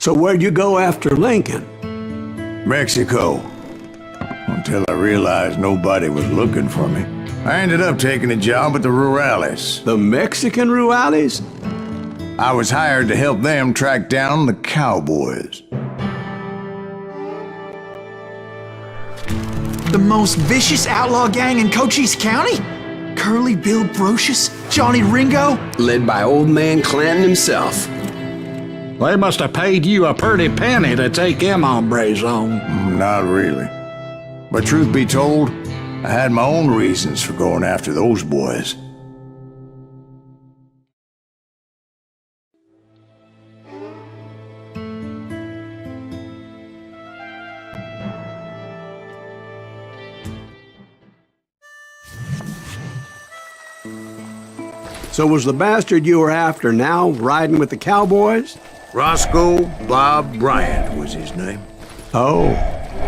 So where'd you go after Lincoln? Mexico. Until I realized nobody was looking for me. I ended up taking a job at the Rurales. The Mexican Rurales? I was hired to help them track down the cowboys. The most vicious outlaw gang in Cochise County? Curly Bill Brocious? Johnny Ringo? Led by old man Clanton himself. They must have paid you a pretty penny to take them hombres on. Not really. But truth be told, I had my own reasons for going after those boys. So was the bastard you were after now riding with the cowboys? Roscoe Bob Bryant was his name. Oh.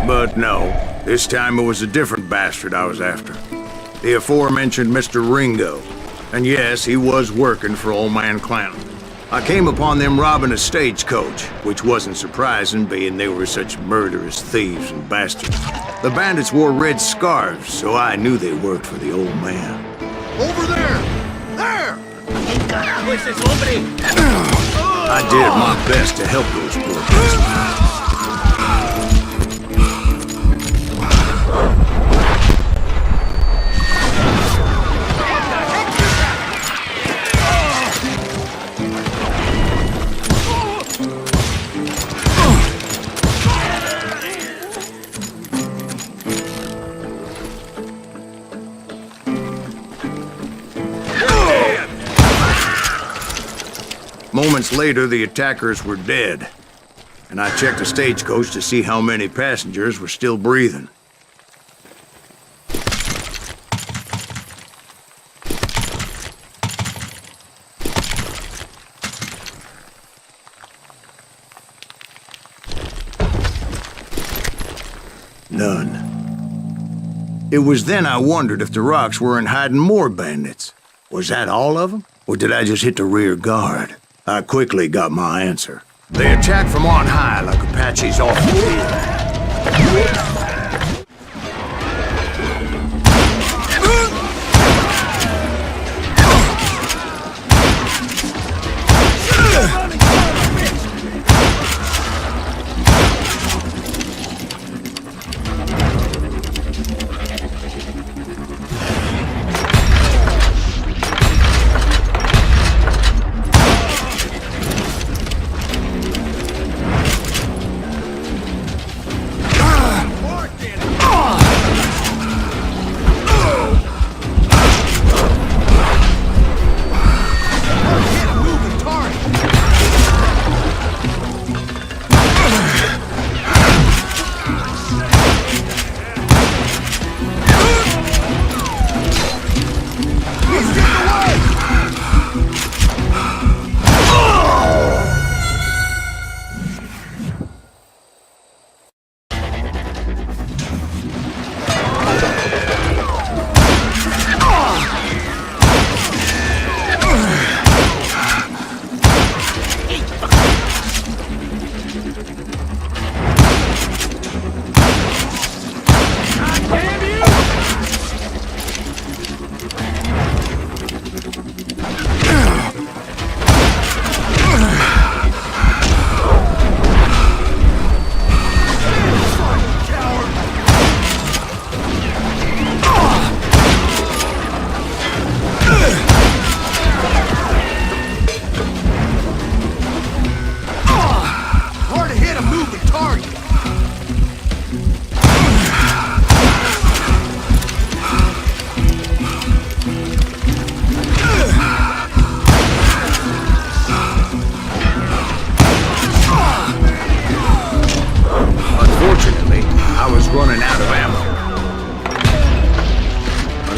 But no, this time it was a different bastard I was after. The aforementioned Mr. Ringo. And yes, he was working for old man Clanton. I came upon them robbing a stagecoach, which wasn't surprising, being they were such murderous thieves and bastards. The bandits wore red scarves, so I knew they worked for the old man. Over there! There! I did my best to help those poor bastards. Moments later, the attackers were dead, and I checked the stagecoach to see how many passengers were still breathing. None. It was then I wondered if the rocks weren't hiding more bandits. Was that all of them? Or did I just hit the rear guard? I quickly got my answer. They attacked from on high like Apaches off the hill.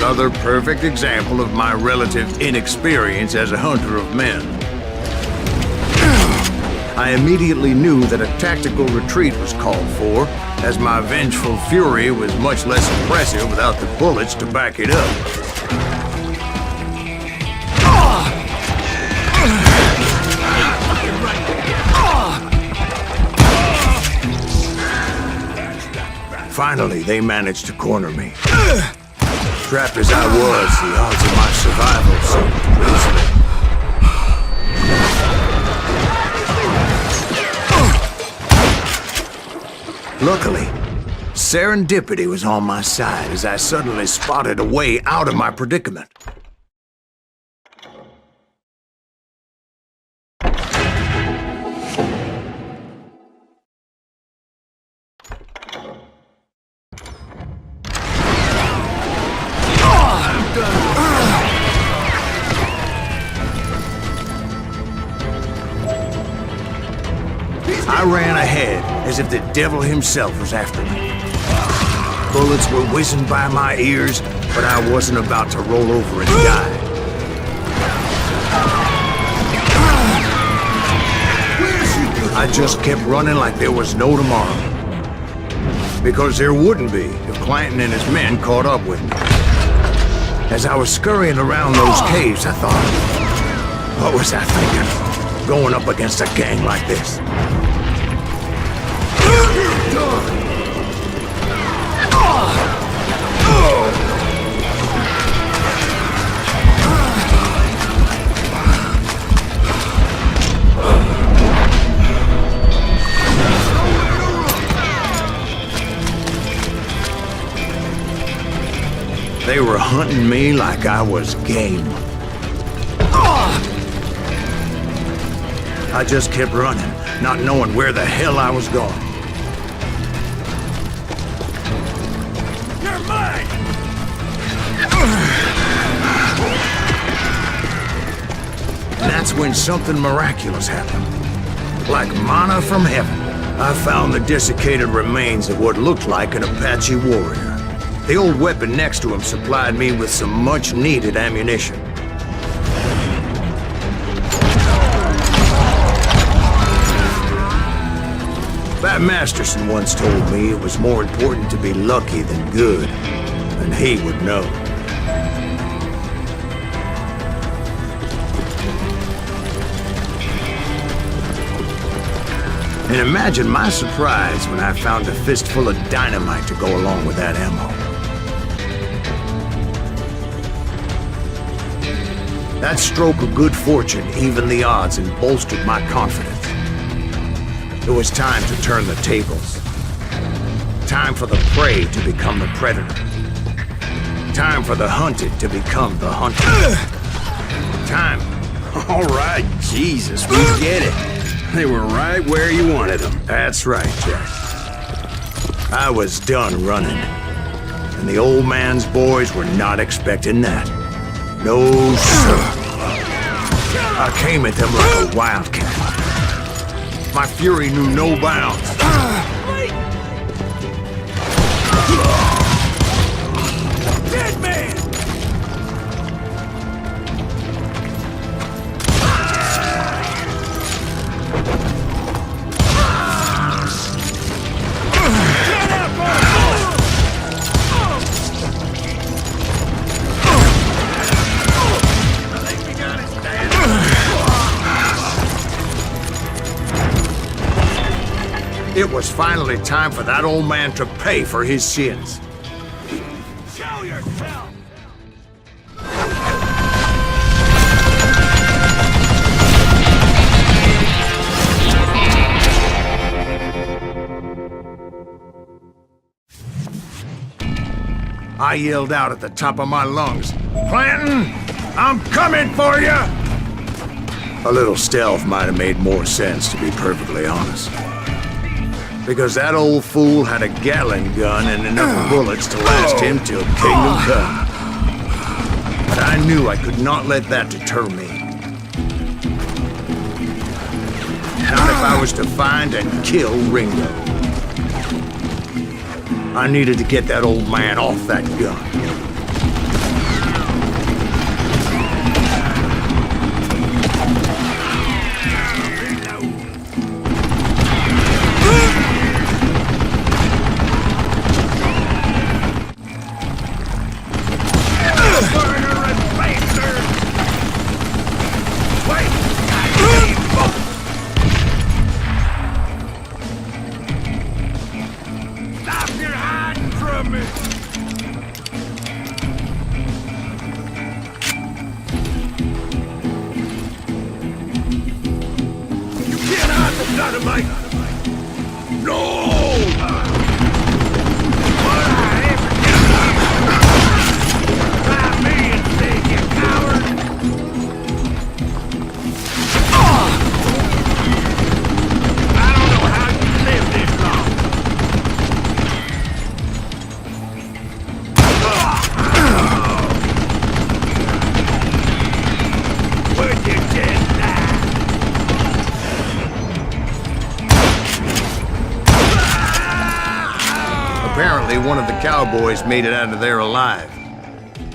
Another perfect example of my relative inexperience as a hunter of men. I immediately knew that a tactical retreat was called for, as my vengeful fury was much less impressive without the bullets to back it up. Finally, they managed to corner me. Trapped as I was, the odds of my survival seemed pretty slim. Luckily, serendipity was on my side as I suddenly spotted a way out of my predicament. I ran ahead as if the devil himself was after me. Bullets were whizzing by my ears, but I wasn't about to roll over and die. I just kept running like there was no tomorrow. Because there wouldn't be if Clanton and his men caught up with me. As I was scurrying around those caves, I thought, what was I thinking? Going up against a gang like this? They were hunting me like I was game. I just kept running, not knowing where the hell I was going. You're mine! And that's when something miraculous happened. Like manna from heaven, I found the desiccated remains of what looked like an Apache warrior. The old weapon next to him supplied me with some much-needed ammunition. Bat Masterson once told me it was more important to be lucky than good, and he would know. And imagine my surprise when I found a fistful of dynamite to go along with that ammo. That stroke of good fortune evened the odds and bolstered my confidence. It was time to turn the tables. Time for the prey to become the predator. Time for the hunted to become the hunter. Time... All right, Jesus, we get it. They were right where you wanted them. That's right, Jack. I was done running. And the old man's boys were not expecting that. No, sir. I came at them like a wildcat. My fury knew no bounds. Dead man! It was finally time for that old man to pay for his sins. Show yourself! I yelled out at the top of my lungs, "Clanton, I'm coming for you!" A little stealth might have made more sense, to be perfectly honest. Because that old fool had a Gatling gun and enough bullets to last him till Kingdom Come. But I knew I could not let that deter me. Not if I was to find and kill Ringo. I needed to get that old man off that gun. Stop your hiding! Dynamite! No! Try me instead, you coward! I don't know how you lived this long. Where'd you just die? Apparently, one of the cowboys made it out of there alive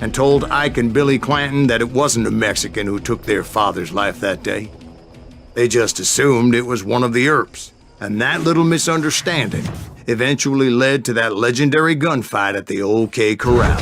and told Ike and Billy Clanton that it wasn't a Mexican who took their father's life that day. They just assumed it was one of the Earps, and that little misunderstanding eventually led to that legendary gunfight at the OK Corral.